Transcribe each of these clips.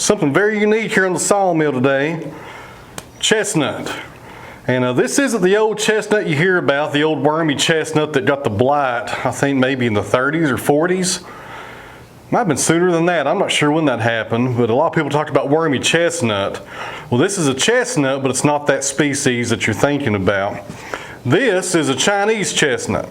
Something very unique here in the sawmill today, chestnut. And this isn't the old chestnut you hear about, the old wormy chestnut that got the blight, I think maybe in the 30s or 40s. Might have been sooner than that, I'm not sure when that happened, but a lot of people talk about wormy chestnut. Well, this is a chestnut, but it's not that species that you're thinking about. This is a Chinese chestnut.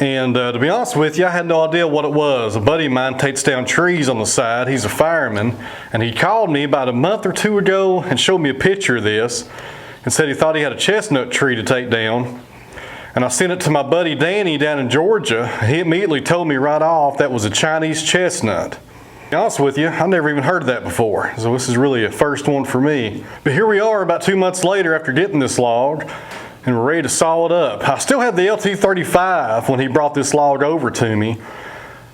And to be honest with you, I had no idea what it was. A buddy of mine takes down trees on the side. He's a fireman, and he called me about a month or two ago and showed me a picture of this and said he thought he had a chestnut tree to take down. And I sent it to my buddy Danny down in Georgia. He immediately told me right off that was a Chinese chestnut. To be honest with you, I've never even heard of that before, so this is really a first one for me. But here we are about 2 months later after getting this log, and we're ready to saw it up. I still had the LT35 when he brought this log over to me,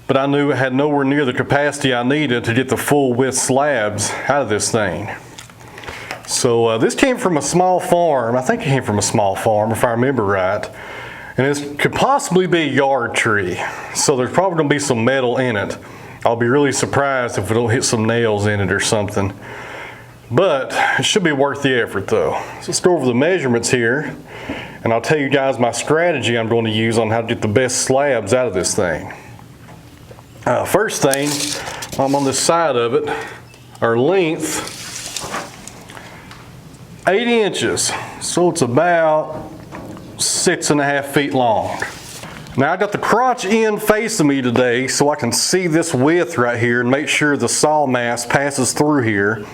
but I knew it had nowhere near the capacity I needed to get the full width slabs out of this thing. So this came from a small farm. I think it came from a small farm if I remember right. And this could possibly be a yard tree. So there's probably going to be some metal in it. I'll be really surprised if we don't hit some nails in it or something. But it should be worth the effort though. So let's go over the measurements here, and I'll tell you guys my strategy I'm going to use on how to get the best slabs out of this thing. First thing, I'm on this side of it, our length, 8 inches. So it's about 6.5 feet long. Now I got the crotch end facing me today so I can see this width right here and make sure the saw mast passes through here.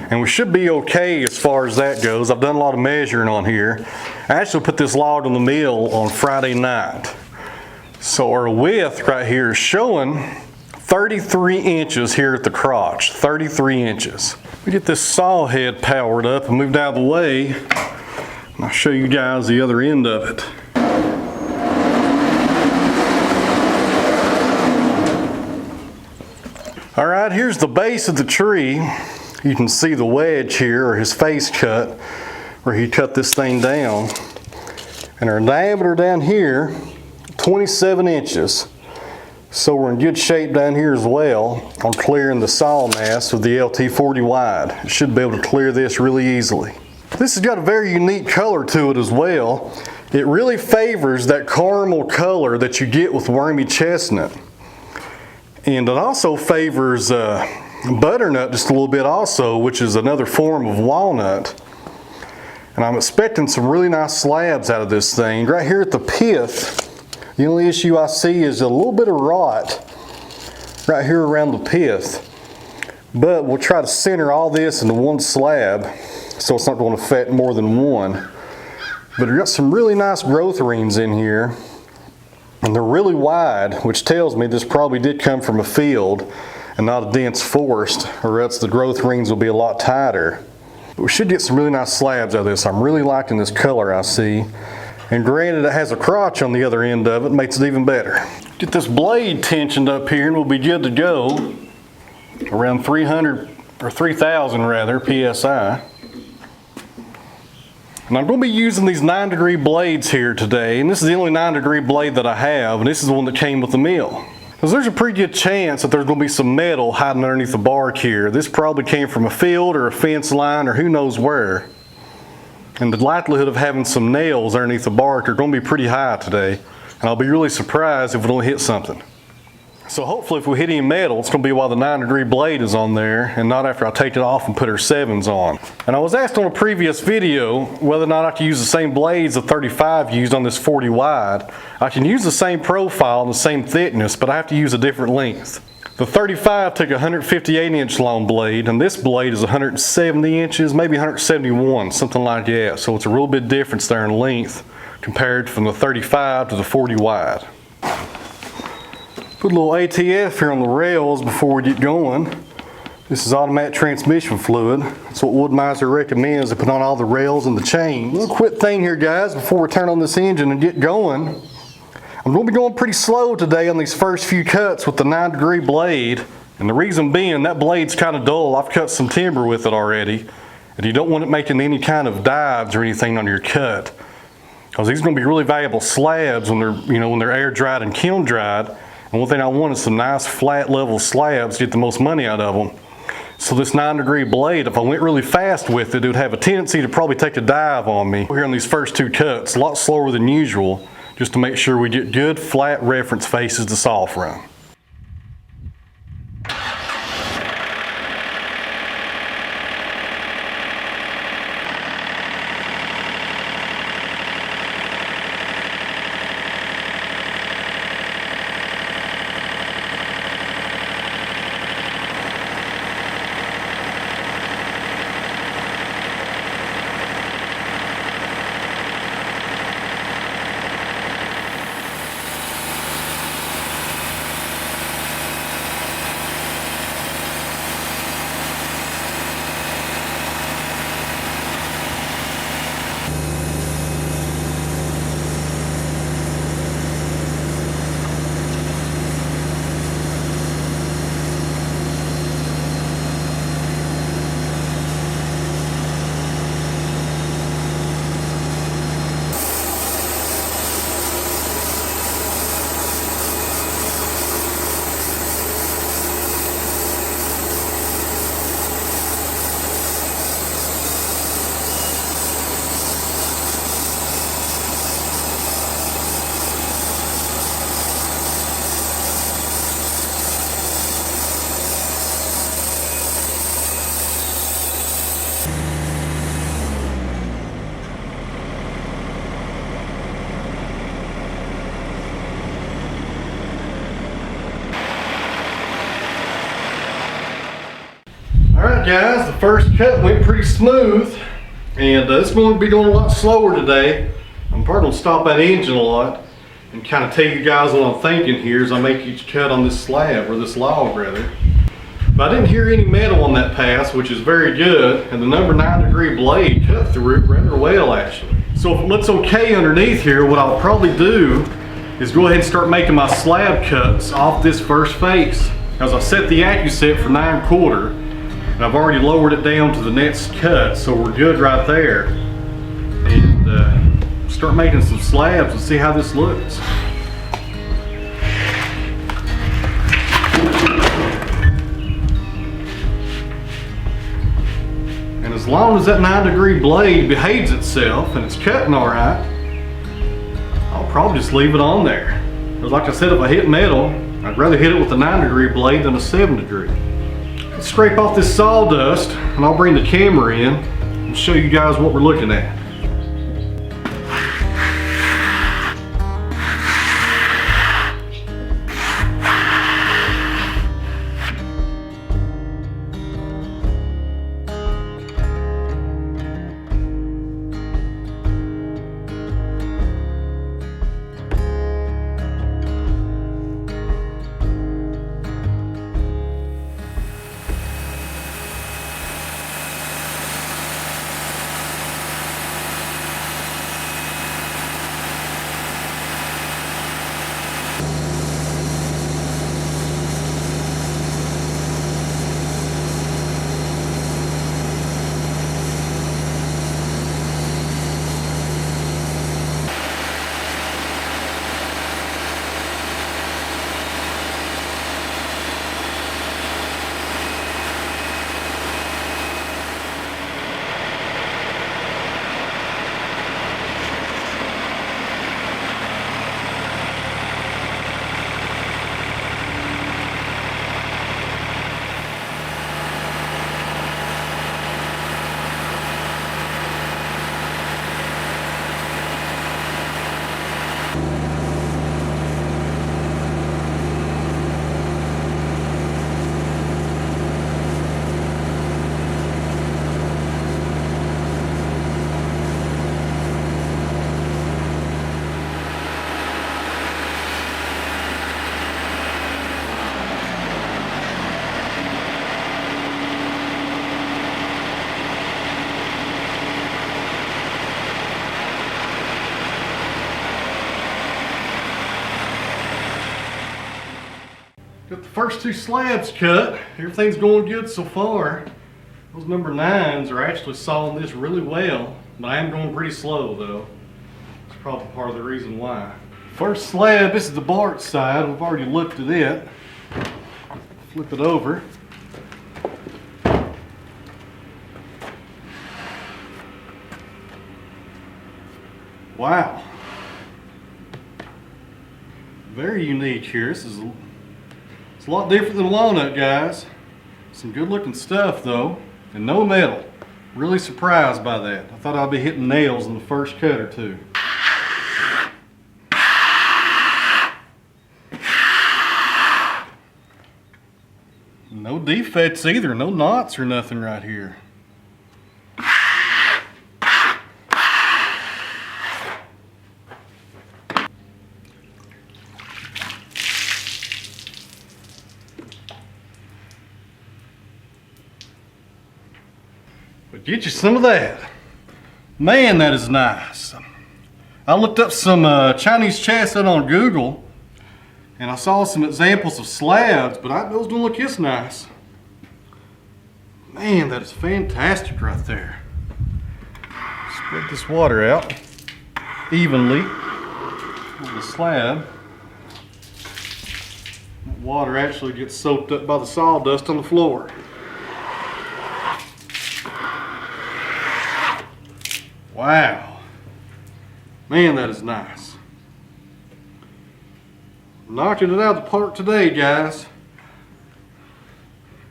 And we should be okay as far as that goes. I've done a lot of measuring on here. I actually put this log on the mill on Friday night. So our width right here is showing 33 inches here at the crotch, 33 inches. We get this saw head powered up and moved out of the way. And I'll show you guys the other end of it. All right, here's the base of the tree. You can see the wedge here, or his face cut, where he cut this thing down. And our diameter down here, 27 inches. So we're in good shape down here as well on clearing the saw mast with the LT40 wide. It should be able to clear this really easily. This has got a very unique color to it as well. It really favors that caramel color that you get with wormy chestnut. And it also favors butternut just a little bit also, which is another form of walnut. And I'm expecting some really nice slabs out of this thing. Right here at the pith, the only issue I see is a little bit of rot right here around the pith. But we'll try to center all this into one slab so it's not going to affect more than one. But we've got some really nice growth rings in here. And they're really wide, which tells me this probably did come from a field and not a dense forest, or else the growth rings will be a lot tighter. But we should get some really nice slabs out of this. I'm really liking this color I see. And granted, it has a crotch on the other end of it, makes it even better. Get this blade tensioned up here and we'll be good to go. Around 300, or 3,000 rather, PSI. And I'm going to be using these 9-degree blades here today, and this is the only 9-degree blade that I have, and this is the one that came with the mill. Because there's a pretty good chance that there's going to be some metal hiding underneath the bark here. This probably came from a field or a fence line or who knows where. And the likelihood of having some nails underneath the bark are going to be pretty high today, and I'll be really surprised if we don't hit something. So hopefully if we hit any metal, it's going to be while the 9-degree blade is on there and not after I take it off and put our 7s on. And I was asked on a previous video whether or not I could use the same blades the 35 used on this 40 wide. I can use the same profile and the same thickness, but I have to use a different length. The 35 took a 158-inch long blade, and this blade is 170 inches, maybe 171, something like that. So it's a real big difference there in length compared from the 35 to the 40 wide. Put a little ATF here on the rails before we get going. This is automatic transmission fluid. That's what Wood-Mizer recommends to put on all the rails and the chains. A little quick thing here, guys, before we turn on this engine and get going. I'm going to be going pretty slow today on these first few cuts with the 9-degree blade. And the reason being, that blade's kind of dull. I've cut some timber with it already. And you don't want it making any kind of dives or anything on your cut. Because these are going to be really valuable slabs when they're air dried and kiln dried. And one thing I want is some nice flat level slabs to get the most money out of them. So this 9-degree blade, if I went really fast with it, it would have a tendency to probably take a dive on me. Here on these first two cuts, a lot slower than usual, just to make sure we get good flat reference faces to saw from. Alright guys, the first cut went pretty smooth, and it's going to be going a lot slower today. I'm probably going to stop that engine a lot and kind of tell you guys what I'm thinking here as I make each cut on this slab, or this log rather. But I didn't hear any metal on that pass, which is very good, and the number 9-degree blade cut through it rather well actually. So if it looks okay underneath here, what I'll probably do is go ahead and start making my slab cuts off this first face. As I set the AccuSet for 9/4, and I've already lowered it down to the next cut, so we're good right there. And start making some slabs and see how this looks. And as long as that 9-degree blade behaves itself and it's cutting all right, I'll probably just leave it on there. Because like I said, if I hit metal, I'd rather hit it with a 9-degree blade than a 7-degree. Let's scrape off this sawdust and I'll bring the camera in and show you guys what we're looking at. Got the first 2 slabs cut. Everything's going good so far. Those number 9s are actually sawing this really well, but I am going pretty slow though. That's probably part of the reason why. First slab, this is the bark side. We've already looked at it. Flip it over. Wow. Very unique here. It's a lot different than walnut, guys. Some good looking stuff though, and no metal. Really surprised by that. I thought I'd be hitting nails in the first cut or two. No defects either, no knots or nothing right here. But get you some of that. Man, that is nice. I looked up some Chinese Chestnut on Google, and I saw some examples of slabs, but those don't look this nice. Man, that is fantastic right there. Spread this water out evenly on the slab. That water actually gets soaked up by the sawdust on the floor. Wow. Man, that is nice. Knocking it out of the park today, guys.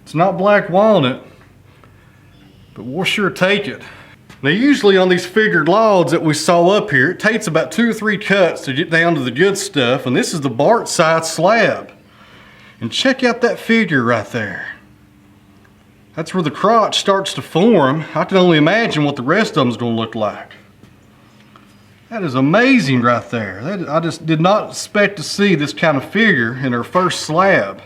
It's not black walnut, but we'll sure take it. Now usually on these figured logs that we saw up here, it takes about 2 or 3 cuts to get down to the good stuff, and this is the bark side slab. And check out that figure right there. That's where the crotch starts to form. I can only imagine what the rest of them is going to look like. That is amazing right there. I just did not expect to see this kind of figure in our first slab.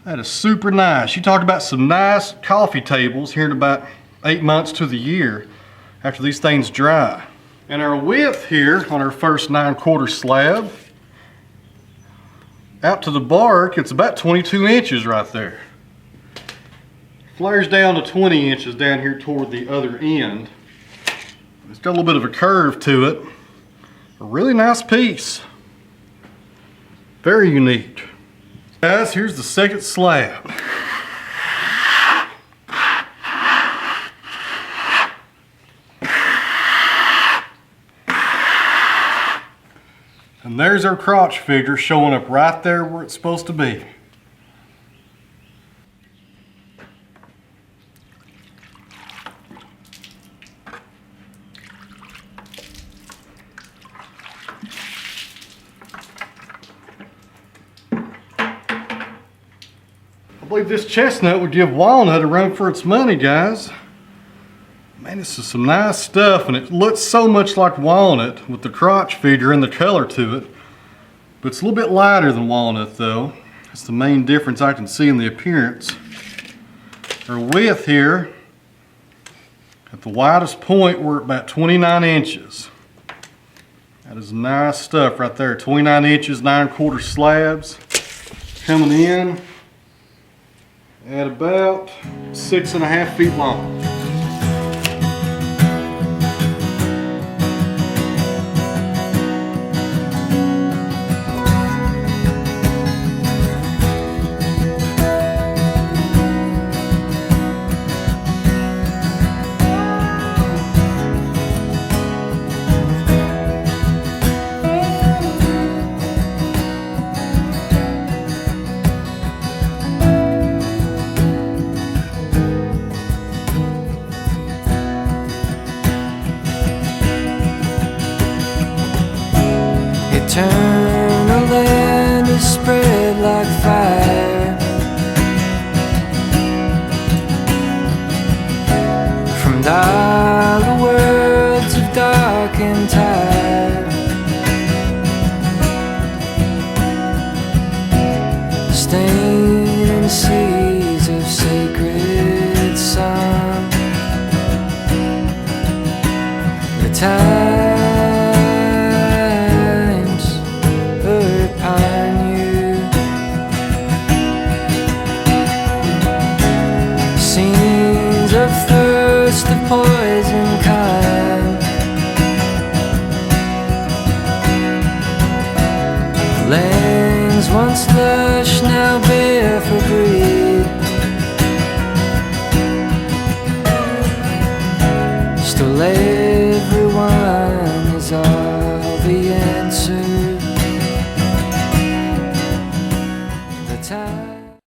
That is super nice. You talk about some nice coffee tables here in about 8 months to the year after these things dry. And our width here on our first 9/4 slab, out to the bark, it's about 22 inches right there. Flares down to 20 inches down here toward the other end. It's got a little bit of a curve to it. A really nice piece. Very unique. Guys, here's the second slab. And there's our crotch figure showing up right there where it's supposed to be. I believe this chestnut would give walnut a run for its money, guys. Man, this is some nice stuff, and it looks so much like walnut with the crotch figure and the color to it. But it's a little bit lighter than walnut though. That's the main difference I can see in the appearance. Our width here, at the widest point, we're at about 29 inches. That is nice stuff right there. 29 inches, 9/4 slabs. Coming in at about 6.5 feet long. Eternal land is spread like fire from all the worlds of dark and tide. Staining seas of sacred sun. The time pine you list of poison